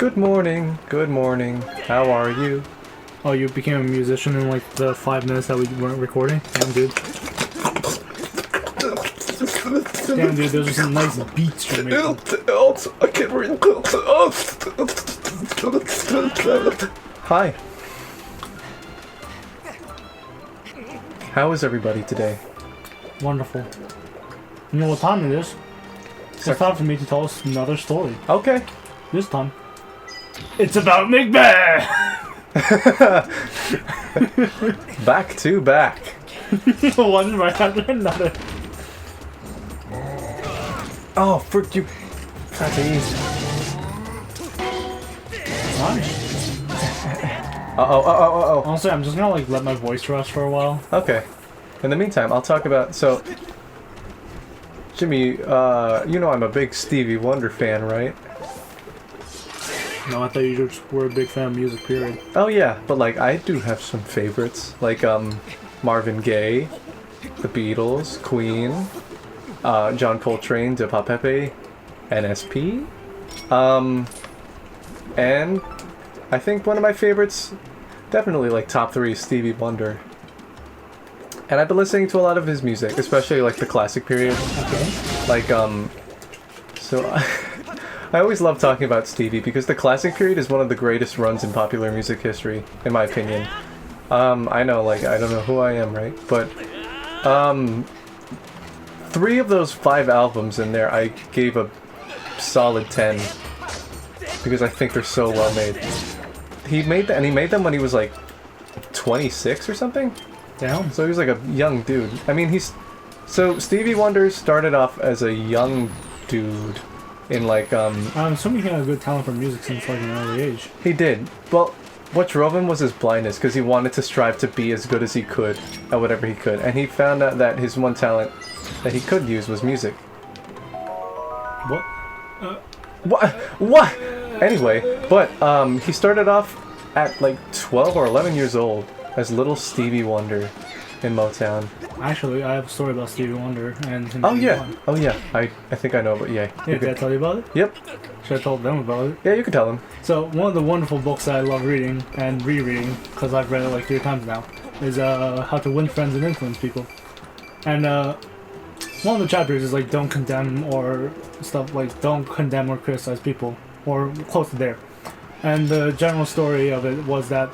Good morning, good morning. How are you? Oh, you became a musician in like the 5 minutes that we weren't recording? Damn, dude. Damn, dude, those are some nice beats you're making. I can't read. Hi. How is everybody today? Wonderful. You know what time it is? It's time for me to tell us another story. Okay. This time, it's about Macbeth! Back to back. One right after another. Oh, frick you. Fatties. Nice. Uh-oh. Honestly, I'm just gonna like let my voice rest for a while. Okay. In the meantime, I'll talk about, so... Jimmy, you know I'm a big Stevie Wonder fan, right? No, I thought you just were a big fan of music, period. Oh yeah, but like, I do have some favorites, like, Marvin Gaye, The Beatles, Queen, John Coltrane, De Pepe, NSP, and I think one of my favorites, definitely like top 3, is Stevie Wonder. And I've been listening to a lot of his music, especially like the classic period. Okay. Like, so I always love talking about Stevie because the classic period is one of the greatest runs in popular music history, in my opinion. I know, like, I don't know who I am, right? But, 3 of those 5 albums in there, I gave a solid 10 because I think they're so well made. He made them when he was like 26 or something. Damn. So he was like a young dude. I mean, so Stevie Wonder started off as a young dude in like, I'm assuming he had a good talent for music since like an early age. He did. Well, what drove him was his blindness, because he wanted to strive to be as good as he could at whatever he could. And he found out that his one talent that he could use was music. What? What? Anyway, but he started off at like 12 or 11 years old as little Stevie Wonder in Motown. Actually, I have a story about Stevie Wonder and him. Oh yeah. Oh yeah. I think I know, but yeah. Yeah, can I tell you about it? Yep. Should I tell them about it? Yeah, you can tell them. So, one of the wonderful books that I love reading and rereading, because I've read it like 3 times now, is How to Win Friends and Influence People. And one of the chapters is like don't condemn or criticize people, or close to there. And the general story of it was that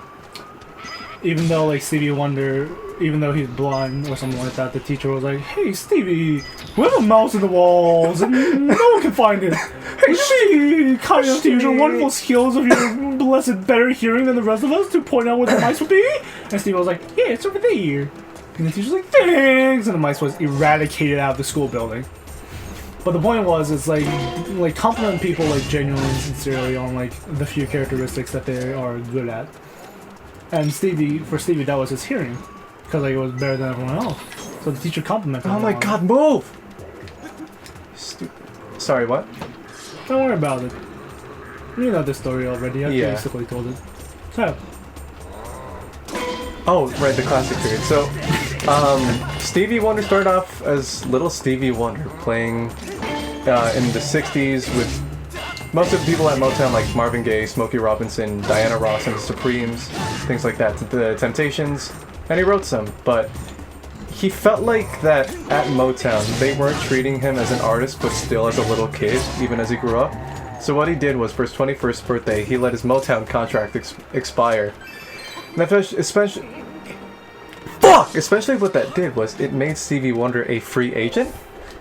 even though like Stevie Wonder, even though he's blind or something like that, the teacher was like, "Hey Stevie, we have a mouse in the walls and no one can find it. Hey, she kind enough to use your wonderful skills of your blessed better hearing than the rest of us to point out where the mice would be?" And Stevie was like, "Yeah, it's over there." And the teacher's like, "Thanks," and the mice was eradicated out of the school building. But the point was, it's like compliment people like genuinely and sincerely on like the few characteristics that they are good at. And for Stevie, that was his hearing, because like it was better than everyone else. So the teacher complimented him. Oh my god, move! Stupid. Sorry, what? Don't worry about it. You know the story already. I basically told it. So. Oh, right, the classic period. So, Stevie Wonder started off as little Stevie Wonder, playing in the 60s with most of the people at Motown, like Marvin Gaye, Smokey Robinson, Diana Ross and the Supremes, things like that, the Temptations, and he wrote some, but he felt like that at Motown, they weren't treating him as an artist, but still as a little kid, even as he grew up. So what he did was, for his 21st birthday, he let his Motown contract expire. And especially what that did was, it made Stevie Wonder a free agent.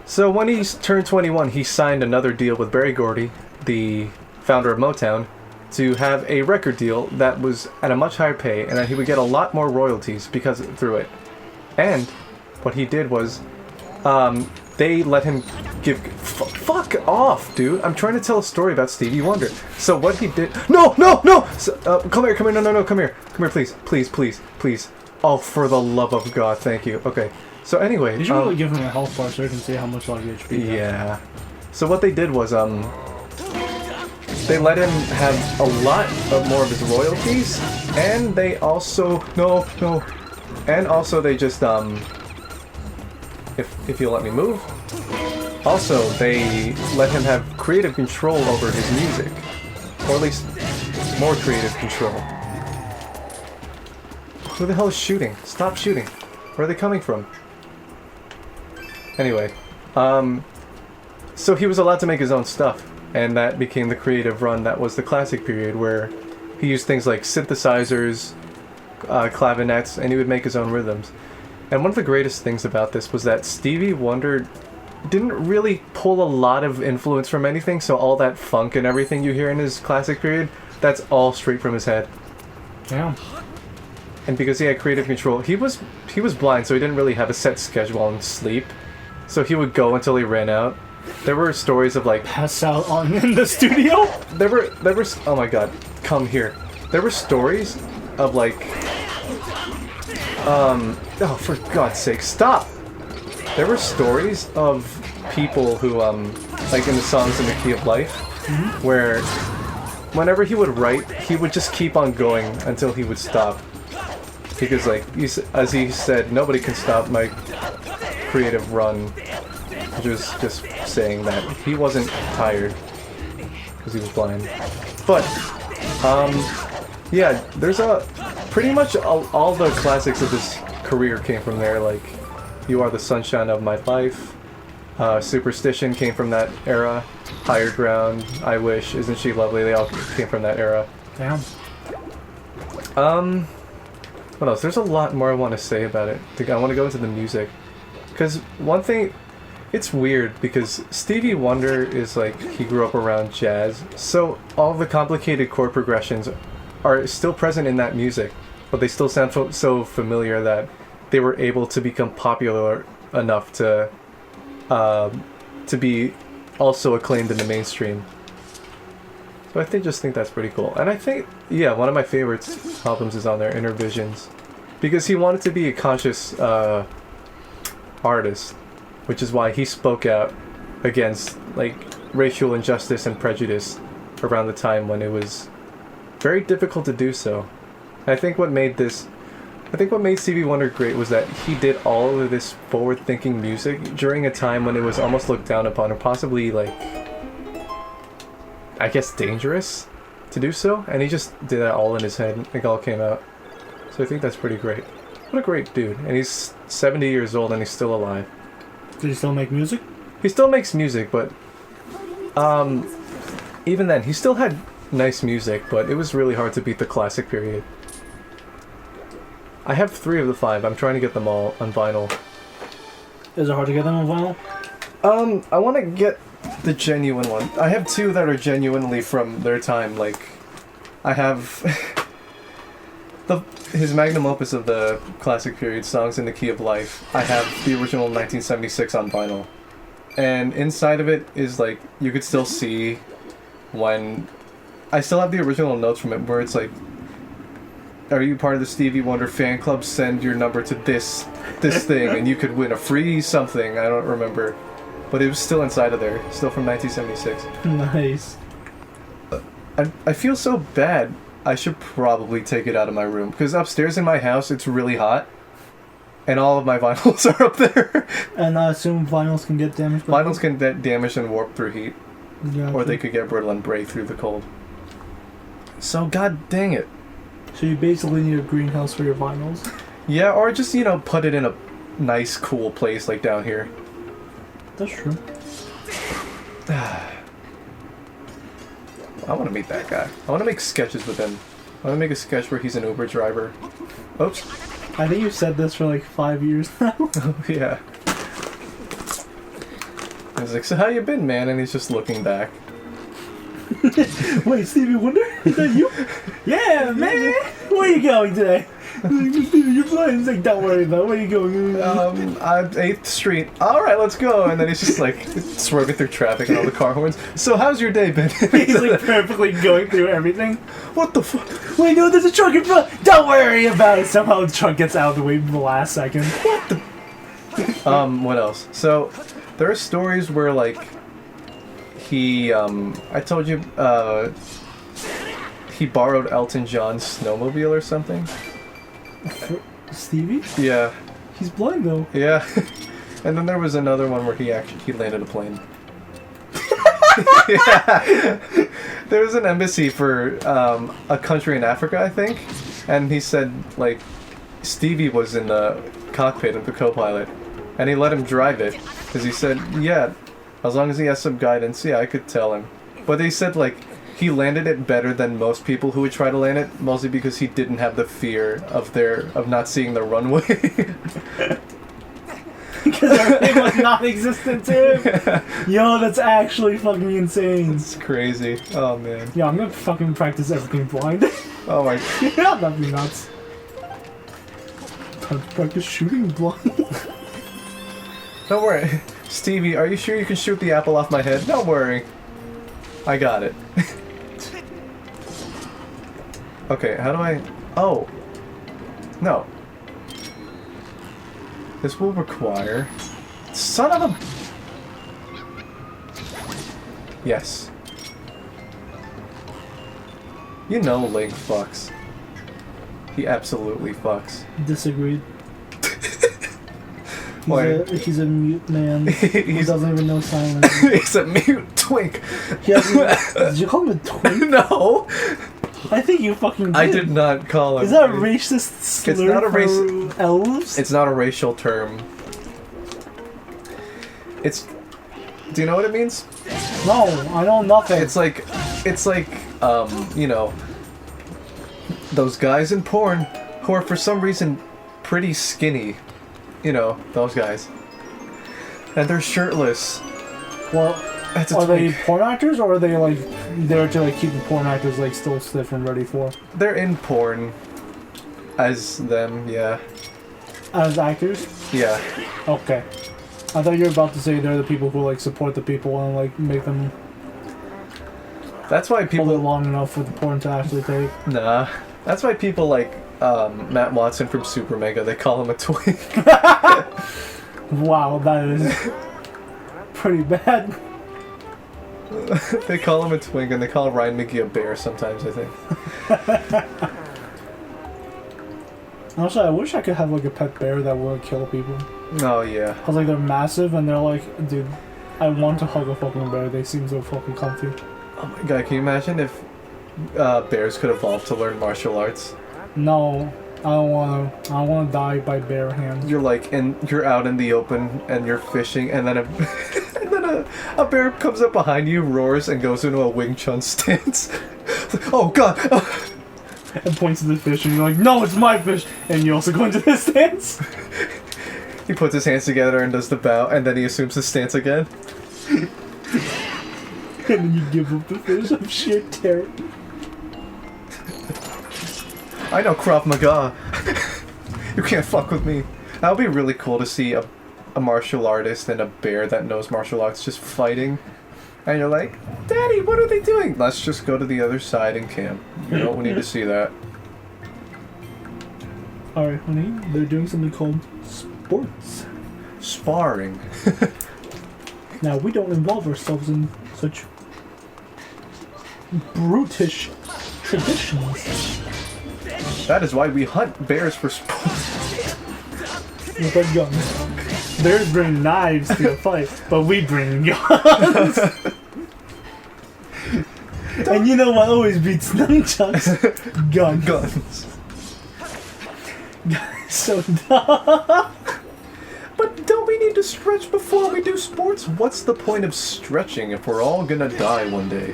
So when he turned 21, he signed another deal with Berry Gordy, the founder of Motown, to have a record deal that was at a much higher pay, and that he would get a lot more royalties through it. And what he did was, they let him fuck off, dude. I'm trying to tell a story about Stevie Wonder. So what he did... No! So, come here, no, come here, please. Oh, for the love of God, thank you. Okay, so anyway... You should really give him a health bar so you can see how much like HP. Yeah. So what they did was, they let him have a lot more of his royalties, and they also... And also they just, if you'll let me move. Also, they let him have creative control over his music. or at least more creative control. Who the hell is shooting? Stop shooting. Where are they coming from? Anyway, so he was allowed to make his own stuff, and that became the creative run that was the classic period, where he used things like synthesizers, clavinets, and he would make his own rhythms. And one of the greatest things about this was that Stevie Wonder didn't really pull a lot of influence from anything, so all that funk and everything you hear in his classic period, that's all straight from his head. Yeah. And because he had creative control, he was blind, so he didn't really have a set schedule on sleep. So he would go until he ran out. There were stories of like pass out on in the studio. There were oh my god, come here. There were stories of like oh, for God's sake, stop. There were stories of people who like in the songs in the Key of Life, where whenever he would write, he would just keep on going until he would stop. Because like as he said, nobody can stop my creative run. Which was just saying that he wasn't tired because he was blind. But yeah, there's pretty much all the classics of his career came from there. Like You Are the Sunshine of My Life, Superstition came from that era, Higher Ground, I Wish, Isn't She Lovely, they all came from that era. Damn. What else? There's a lot more I want to say about it. I want to go into the music. Because one thing, it's weird because Stevie Wonder is like, he grew up around jazz, so all the complicated chord progressions are still present in that music, but they still sound so familiar that they were able to become popular enough to be also acclaimed in the mainstream. So I just think that's pretty cool. And I think, yeah, one of my favorite albums is on there, Inner Visions. Because he wanted to be a conscious artist, which is why he spoke out against like racial injustice and prejudice around the time when it was very difficult to do so. And I think what made Stevie Wonder great was that he did all of this forward-thinking music during a time when it was almost looked down upon, or possibly like, I guess, dangerous to do so, and he just did that all in his head. It all came out. So I think that's pretty great. What a great dude. And he's 70 years old and he's still alive. Does he still make music? He still makes music, but even then, he still had nice music, but it was really hard to beat the classic period. I have 3 of the 5. I'm trying to get them all on vinyl. Is it hard to get them on vinyl? I want to get the genuine one. I have 2 that are genuinely from their time. Like, I have his magnum opus of the classic period, Songs in the Key of Life. I have the original 1976 on vinyl. And inside of it is like, you could still see when... I still have the original notes from it where it's like, are you part of the Stevie Wonder fan club? Send your number to this thing and you could win a free something. I don't remember. But it was still inside of there. Still from 1976. Nice. I feel so bad. I should probably take it out of my room. Because upstairs in my house, it's really hot. And all of my vinyls are up there. And I assume vinyls can get damaged? Vinyls can get damaged and warp through heat. Gotcha. Or they could get brittle and break through the cold. So, god dang it. So you basically need a greenhouse for your vinyls? Yeah, or just, put it in a nice, cool place like down here. That's true. I want to meet that guy. I want to make sketches with him. I want to make a sketch where he's an Uber driver. Oops. I think you've said this for like 5 years now. Yeah. He's like, so how you been, man? And he's just looking back. Wait, Stevie Wonder? Is that you? Yeah, man! Where are you going today? Stevie, you're blind. He's like, don't worry about it. Where are you going? 8th Street. Alright, let's go. And then he's just like, swerving through traffic and all the car horns. So how's your day been? He's like perfectly going through everything. What the fuck? Wait, no, there's a truck in front! Don't worry about it! Somehow the truck gets out of the way in the last second. What the... what else? So, there are stories where, like, he, I told you, he borrowed Elton John's snowmobile or something? Stevie? Yeah. He's blind, though. Yeah. And then there was another one where he landed a plane. Yeah. There was an embassy for a country in Africa, I think, and he said like Stevie was in the cockpit of the co-pilot, and he let him drive it because he said, yeah, as long as he has some guidance, yeah, I could tell him. But they said like he landed it better than most people who would try to land it, mostly because he didn't have the fear of not seeing the runway. Because everything was non-existent to him. Yo, that's actually fucking insane. It's crazy. Oh man. Yeah, I'm gonna fucking practice everything blind. Oh my. Yeah, that'd be nuts. Time to practice shooting blind. Don't worry. Stevie, are you sure you can shoot the apple off my head? Don't worry. I got it. Okay, how do I... Oh. No. This will require... Son of a... Yes. You know Link fucks. He absolutely fucks. Disagreed. Why? He's a mute man who doesn't even know sign language. He's a mute twink. Did you call him a twink? No! I think you fucking did. I did not call him. Is that a racist slur It's not a for elves? It's not a racial term. It's... Do you know what it means? No, I know nothing. It's like, you know, those guys in porn who are for some reason pretty skinny. You know, those guys. And they're shirtless. Well, That's a are they twink. porn actors, or are they like there to like keep the porn actors like still stiff and ready for? They're in porn. As them, yeah. As actors? Yeah. Okay. I thought you were about to say they're the people who like support the people and like make them That's why hold it people... long enough for the porn to actually take. Nah. That's why people like Matt Watson from Super Mega, they call him a twink. Wow, that is pretty bad. They call him a twink, and they call Ryan Mickey a bear sometimes, I think. Honestly, I wish I could have like a pet bear that would kill people. Oh, yeah. Cause like they're massive and they're like, dude, I want to hug a fucking bear. They seem so fucking comfy. Oh my god, can you imagine if bears could evolve to learn martial arts? No, I don't wanna. I don't wanna die by bare hands. You're like, you're out in the open, and you're fishing, and then a bear comes up behind you, roars, and goes into a Wing Chun stance. Oh god! And points to the fish and you're like, no, it's my fish! And you also go into this stance. He puts his hands together and does the bow, and then he assumes his stance again. And then you give up the fish of sheer terror. I know Krav Maga. You can't fuck with me. That would be really cool to see a martial artist and a bear that knows martial arts just fighting. And you're like, Daddy, what are they doing? Let's just go to the other side and camp. You don't need to see that. Alright, honey, they're doing something called sports. Sparring. Now, we don't involve ourselves in such brutish traditions. That is why we hunt bears for sport. With our guns. Bears bring knives to a fight, but we bring guns. And you know what always beats nunchucks? Guns. Guns. So dumb. But don't we need to stretch before we do sports? What's the point of stretching if we're all gonna die one day?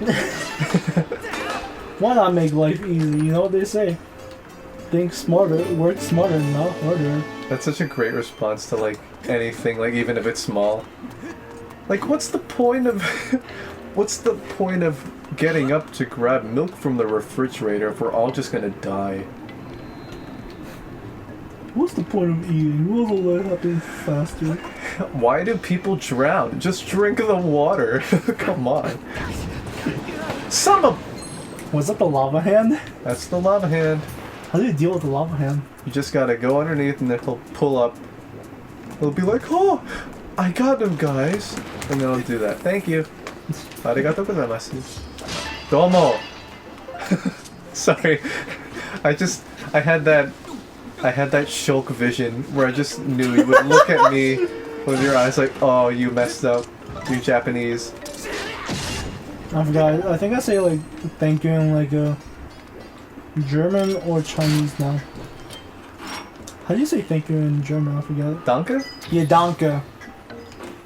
Why not make life easy? You know what they say? Think smarter, work smarter, not harder. That's such a great response to like anything, like even if it's small. Like what's the point of what's the point of getting up to grab milk from the refrigerator if we're all just gonna die? What's the point of eating? We'll let it happen faster. Why do people drown? Just drink the water. Come on. Son of... Was that the lava hand? That's the lava hand. How do you deal with the lava hand? You just gotta go underneath and then he'll pull up. He'll be like, oh, I got him, guys. And then I'll do that. Thank you. Arigato gozaimasu. Domo. Sorry. I had that Shulk vision where I just knew you would look at me with your eyes like, oh, you messed up. You're Japanese. I forgot. I think I say like thank you in like a German or Chinese now. How do you say thank you in German? I forget. Danke? Yeah, danke.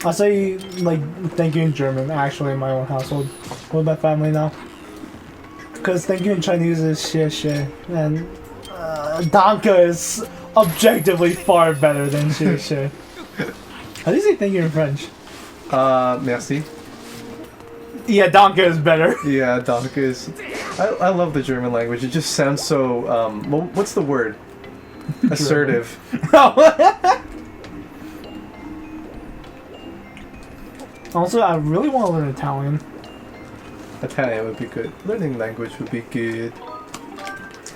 I say like thank you in German actually in my own household with my family now. Because thank you in Chinese is xie xie and danke is objectively far better than xie xie. How do you say thank you in French? Merci. Yeah, danke is better. Yeah, danke is... I love the German language. It just sounds so, well, what's the word? Assertive. Also, I really want to learn Italian. Italian would be good. Learning language would be good.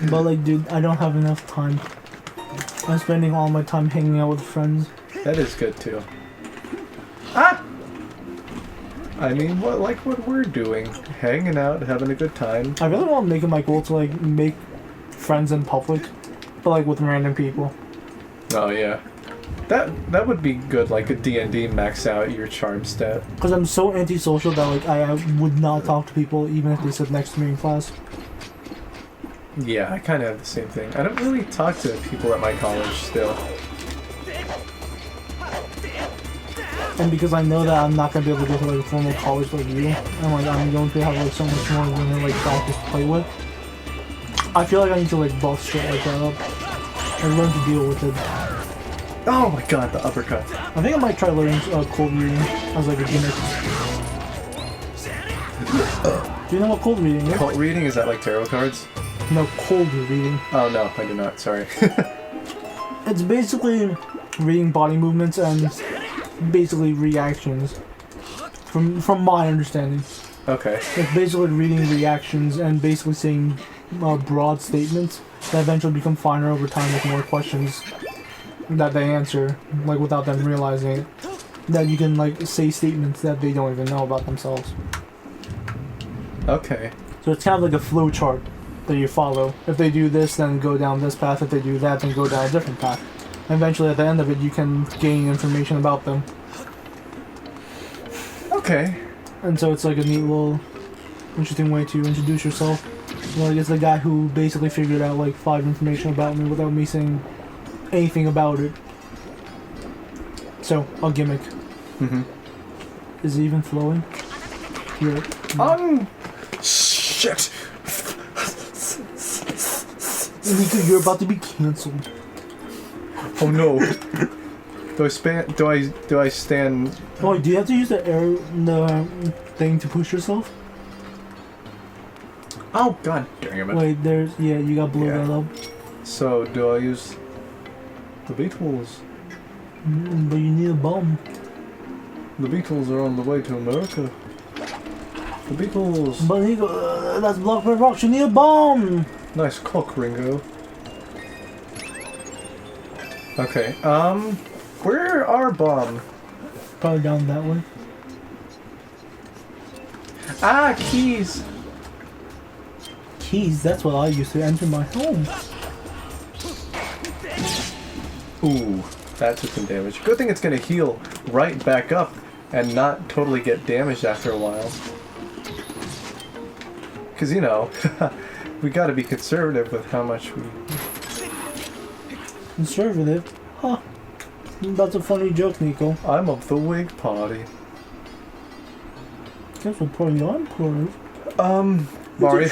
But like, dude, I don't have enough time. I'm spending all my time hanging out with friends. That is good too. Ah! I mean, what we're doing. Hanging out, having a good time. I really want to make it my goal to like make friends in public, but like with random people. Oh yeah. That would be good, like a D&D max out your charm stat. Because I'm so antisocial that like I would not talk to people even if they sit next to me in class. Yeah, I kind of have the same thing. I don't really talk to people at my college still. And because I know that I'm not going to be able to go to like a formal college like you, and like I'm going to have like so much more than like practice to play with, I feel like I need to like buff shit like that up and learn to deal with it. Oh my god, the uppercut. I think I might try learning cold reading as like a gimmick. Do you know what cold reading is? Cult reading? Is that like tarot cards? No, cold reading. Oh no, I do not, sorry. It's basically reading body movements and basically reactions. From my understanding. Okay. It's basically reading reactions and basically saying broad statements that eventually become finer over time with more questions that they answer, like without them realizing it. That you can like say statements that they don't even know about themselves. Okay. So it's kind of like a flow chart that you follow. If they do this, then go down this path. If they do that, then go down a different path. And eventually at the end of it, you can gain information about them. Okay. And so it's like a neat little interesting way to introduce yourself. Like it's the guy who basically figured out like 5 information about me without me saying anything about it. So, a gimmick. Mm-hmm. Is it even flowing? Here. Shit! Nico, you're about to be cancelled. Oh no. Do I stand... Oh, do you have to use the thing to push yourself? Oh god damn it. Wait, there's... Yeah, you gotta blow that up. So, do I use the Beatles? But you need a bomb. The Beatles are on the way to America. The Beatles. But Nico, that's blocked by rocks. You need a bomb! Nice cock, Ringo. Okay, where are bomb? Probably down that way. Ah, keys! Keys, that's what I used to enter my home. Ooh, that took some damage. Good thing it's gonna heal right back up and not totally get damaged after a while. Because, you know, we gotta be conservative with how much we... Conservative? Huh. That's a funny joke, Nico. I'm of the Whig Party. Guess what party I'm part of? Mario.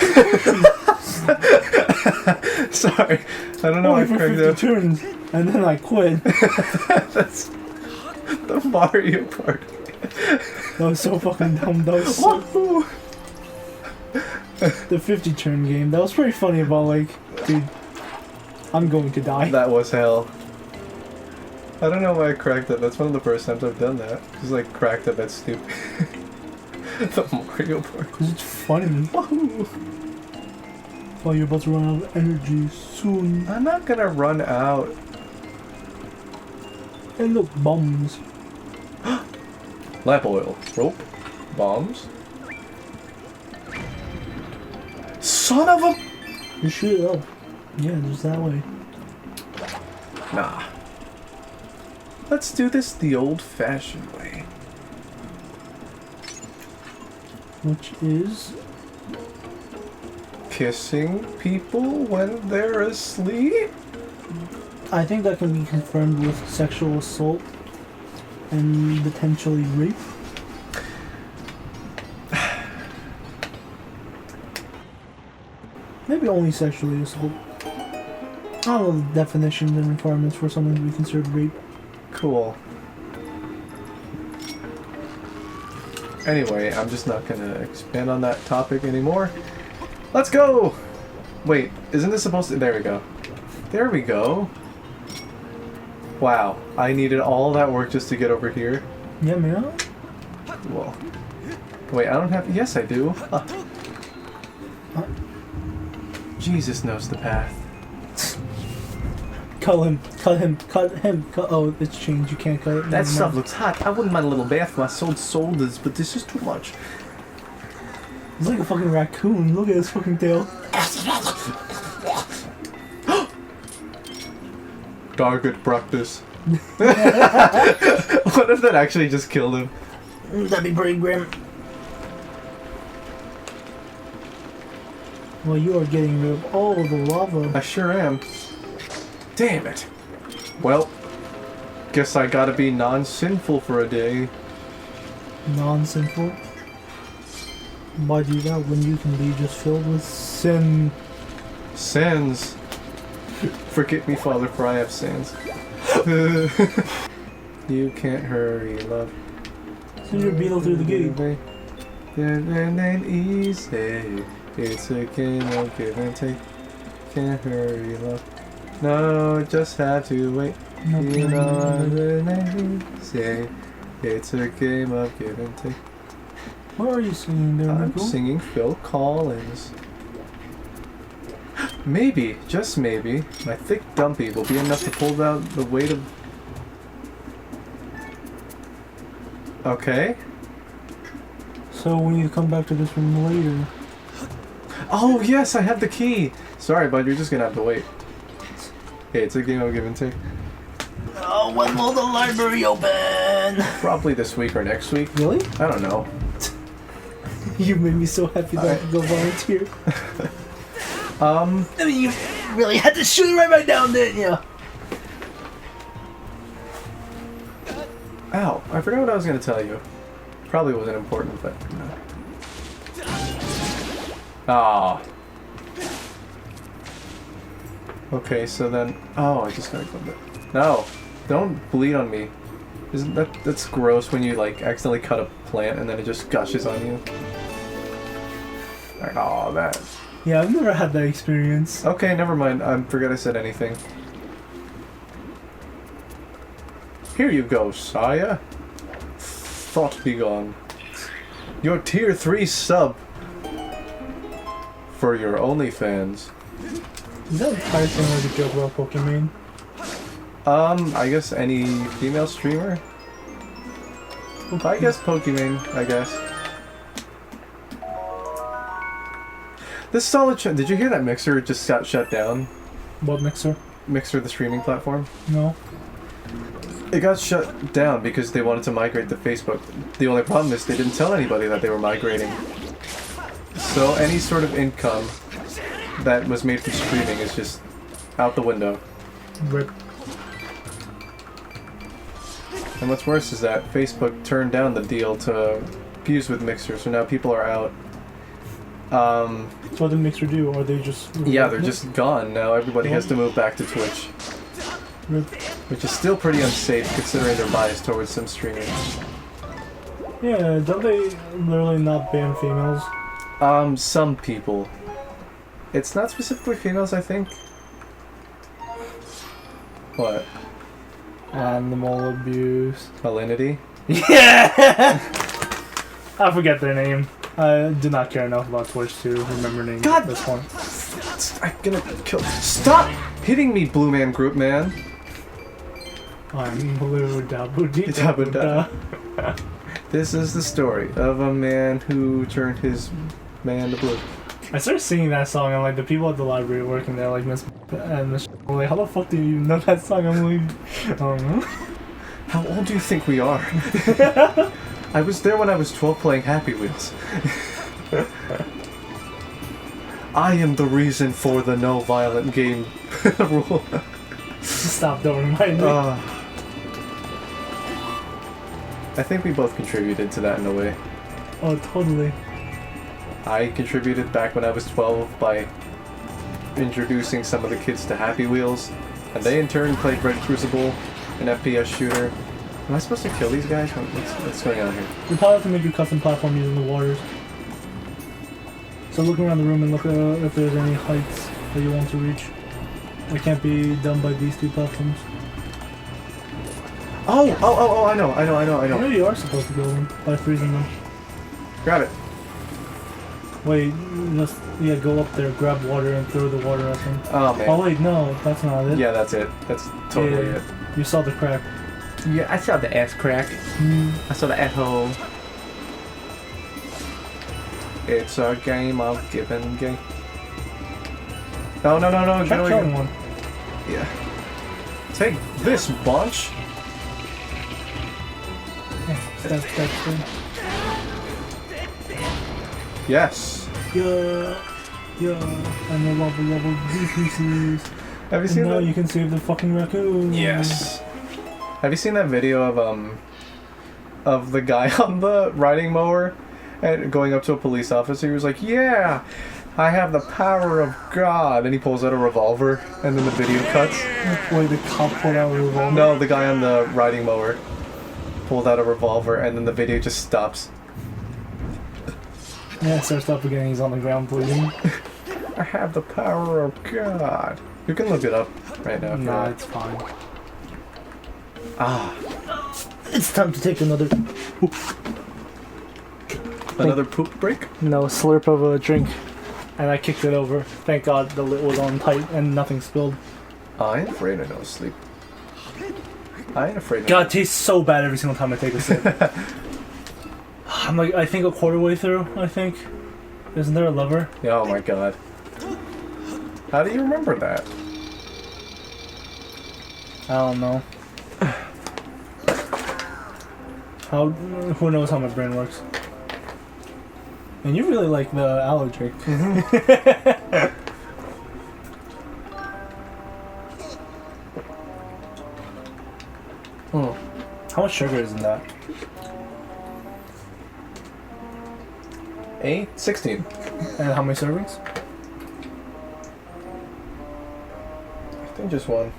Sorry, I don't know why I for cracked 50 that. turns, and then I quit. That's the Mario Party. That was so fucking dumb. That was so... The 50 turn game. That was pretty funny about like, dude, I'm going to die. That was hell. I don't know why I cracked that. That's one of the first times I've done that. Just like cracked up that stupid. The Mario Party. Because it's funny. Wahoo! Oh, you're about to run out of energy soon. I'm not gonna run out. Hey look, bombs. Lamp oil. Rope. Bombs. Son of a... You shoot it up. Yeah, just that way. Nah. Let's do this the old-fashioned way. which is kissing people when they're asleep? I think that can be confirmed with sexual assault and potentially rape. Maybe only sexually assault. I don't know the definitions and requirements for something to be considered rape. Cool. Anyway, I'm just not gonna expand on that topic anymore. Let's go! Wait, isn't this supposed to... There we go. There we go. Wow, I needed all that work just to get over here. Yeah, man. Well, wait, I don't have... Yes, I do. Jesus knows the path. Cut him, cut him, cut him, cut... Oh, it's changed, you can't cut it. That stuff looks hot. I wouldn't mind a little bath for my shoulders, but this is too much. He's like a fucking raccoon. Look at his fucking tail. Target practice. What if that actually just killed him? That'd be pretty grim. Well, you are getting rid of all the lava. I sure am. Damn it. Well, guess I gotta be non-sinful for a day. Non-sinful? Why do that when you can be just filled with sin? Sins. Forget me, Father, for I have sins. You can't hurry, love. Send your beetle through the gate. Living ain't easy. It's a game of give and take. Can't hurry, love. No, just have to wait. You know living ain't easy. It's a game of give and take. What are you singing there, I'm Nico? singing Phil Collins. Maybe, just maybe, my thick dumpy will be enough to pull down the weight of... Okay. So we need to come back to this room later. Oh yes, I have the key! Sorry bud, you're just gonna have to wait. Hey, it's a game of give and take. Oh, when will the library open? Probably this week or next week. Really? I don't know. You made me so happy that I could go volunteer. I mean, you really had to shoot right down, didn't you? Ow, I forgot what I was gonna tell you. Probably wasn't important, but... Ah. Okay, so then... Oh, I just gotta go there. No! Don't bleed on me. Isn't that's gross when you, like, accidentally cut a plant and then it just gushes on you? Like, oh, that... Yeah, I've never had that experience. Okay, never mind. I forgot I said anything. Here you go, Saya. Thought be gone. Your tier 3 sub for your OnlyFans. Is that entire thing like a joke about Pokemon? I guess any female streamer? I guess Pokemon, I guess. This solid did you hear that Mixer just got shut down? What Mixer? Mixer, the streaming platform? No. It got shut down because they wanted to migrate to Facebook. The only problem is they didn't tell anybody that they were migrating. So any sort of income that was made from streaming is just out the window. Rip. And what's worse is that Facebook turned down the deal to fuse with Mixer, so now people are out. So what did Mixer do? Are they just... Yeah, they're just gone now. Everybody has to move back to Twitch. Rip. Which is still pretty unsafe considering their bias towards some streaming. Yeah, don't they literally not ban females? Some people. It's not specifically females, I think. What? Animal abuse. Malinity? Yeah! I forget their name. I do not care enough about Twitch to remember names at this point. I'm gonna kill. Stop hitting me, Blue Man Group Man! I'm blue, dabu dee Dabu da. This is the story of a man who turned his man to blue. I started singing that song and like the people at the library working there, like Miss and Miss, were like, how the fuck do you even know that song? I'm like, I don't know. How old do you think we are? I was there when I was 12 playing Happy Wheels. I am the reason for the no violent game rule. Stop, don't remind me. I think we both contributed to that in a way. Oh, totally. I contributed back when I was 12 by introducing some of the kids to Happy Wheels, and they in turn played Red Crucible, an FPS shooter. Am I supposed to kill these guys? What's going on here? We probably have to make your custom platform using the waters. So look around the room and look if there's any heights that you want to reach. It can't be done by these two platforms. Oh, I know. I know you are supposed to go in by freezing them. Grab it. Wait, just, yeah, go up there, grab water and throw the water at them. Oh, man. Oh wait, no, that's not it. Yeah, that's it. That's totally it. You saw the crack. Yeah, I saw the ass crack. I saw the asshole. It's a game of give and game. No. Try killing one. Yeah. Take this, bunch. That's Yes. Yeah, and the level decreases. Have you seen now that? you can save the fucking raccoon. Yes. Have you seen that video of the guy on the riding mower and going up to a police officer? He was like, "Yeah, I have the power of God," and he pulls out a revolver, and then the video cuts. Wait, the cop pulled out a revolver? No, the guy on the riding mower pulled out a revolver, and then the video just stops. Yeah, it starts up again. He's on the ground bleeding. I have the power of God. You can look it up right now. Nah, it's fine. It's time to take another poop break? No, slurp of a drink. And I kicked it over. Thank God the lid was on tight and nothing spilled. I ain't afraid of no sleep. I ain't afraid of God, it tastes so bad every single time I take a sip. I'm like, I think a quarter way through, I think. Isn't there a lever? Oh my God. How do you remember that? I don't know. Who knows how my brain works? And you really like the allergy. How much sugar is in that? 16. And how many servings? I think just one.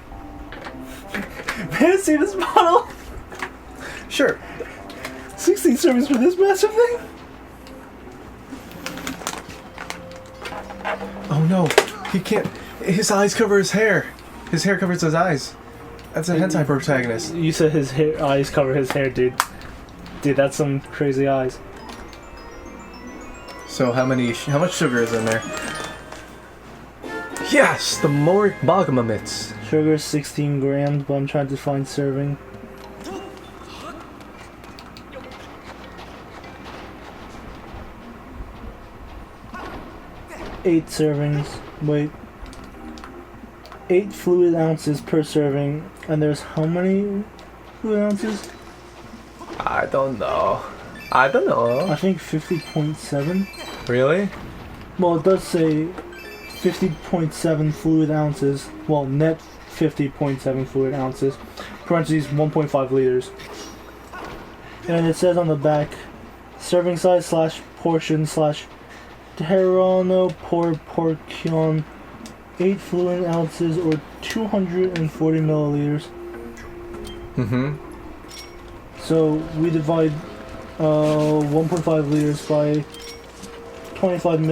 Man, see this bottle? Sure. 16 servings for this massive thing? Oh no, he can't. His eyes cover his hair. His hair covers his eyes. That's a hentai protagonist. You said his eyes cover his hair, dude. Dude, that's some crazy eyes. So how much sugar is in there? Yes, the Moric Bogomomits. Sugar 16 grams, but I'm trying to find serving. Eight servings. Wait. 8 fluid ounces per serving, and there's how many fluid ounces? I don't know. I think 50.7. Really? Well, it does say 50.7 fluid ounces. Well, net 50.7 fluid ounces. Parentheses 1.5 liters. And it says on the back, serving size / portion / Terrano portion 8 fluid ounces or 240 milliliters. So we divide 1.5 liters by 240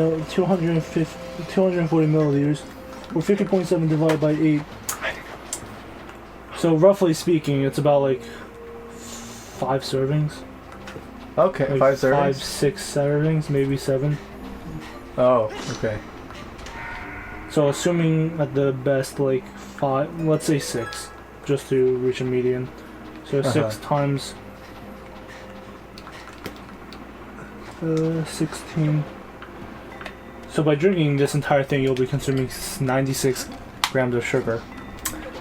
milliliters, or 50.7 divided by 8. So roughly speaking, it's about like 5 servings. Okay, like 5 servings? 5, 6 servings, maybe 7. Oh, okay. So assuming at the best like 5, let's say 6, just to reach a median. So 6 times 16. So by drinking this entire thing, you'll be consuming 96 grams of sugar.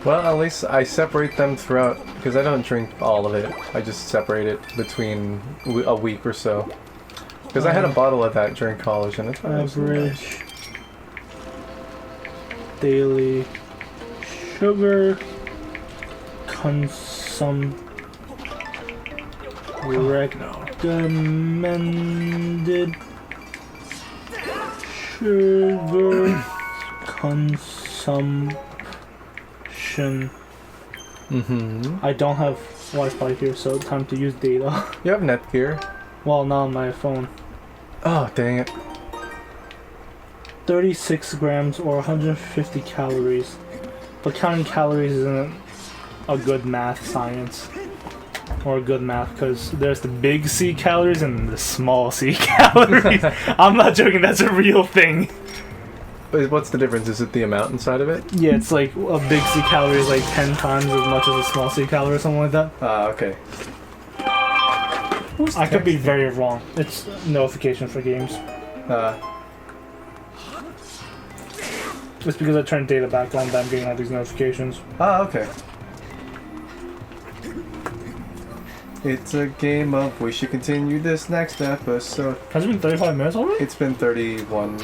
Well, at least I separate them throughout, because I don't drink all of it. I just separate it between a week or so. Because I had a bottle of that during college, and it's Average daily sugar recommended sugar consumption. I don't have Wi-Fi here, so time to use data. You have Netgear. Well, not on my phone. Oh, dang it. 36 grams or 150 calories. But counting calories isn't a good math science. Or a good math, because there's the big C calories and the small C calories. I'm not joking, that's a real thing. But what's the difference? Is it the amount inside of it? Yeah, it's like a big C calorie is like 10 times as much as a small C calorie or something like that. Okay. I could be very wrong. It's notification for games. It's because I turned data back on that I'm getting all these notifications. Okay. It's a game of we should continue this next episode. Has it been 35 minutes already? It's been 31.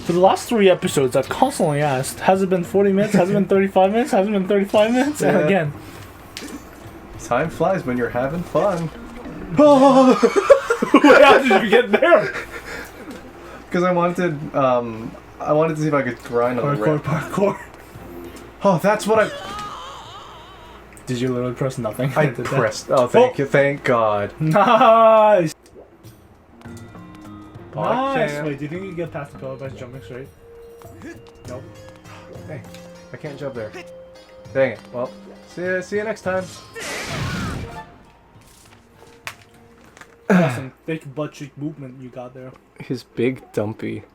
For the last 3 episodes, I've constantly asked, has it been 40 minutes? Has it been 35 minutes? Has it been 35 minutes? Yeah. And again. Time flies when you're having fun. How did you get there? Because I wanted to see if I could grind on the ramp. Parkour. Oh, that's what I... Did you literally press nothing? I pressed. Oh, thank you. Thank God. Nice! Nice! Champ. Wait, do you think you can get past the pillar by jumping straight? Nope. Hey, I can't jump there. Dang it. Well, see you next time. Some thick butt cheek movement you got there. His big dumpy.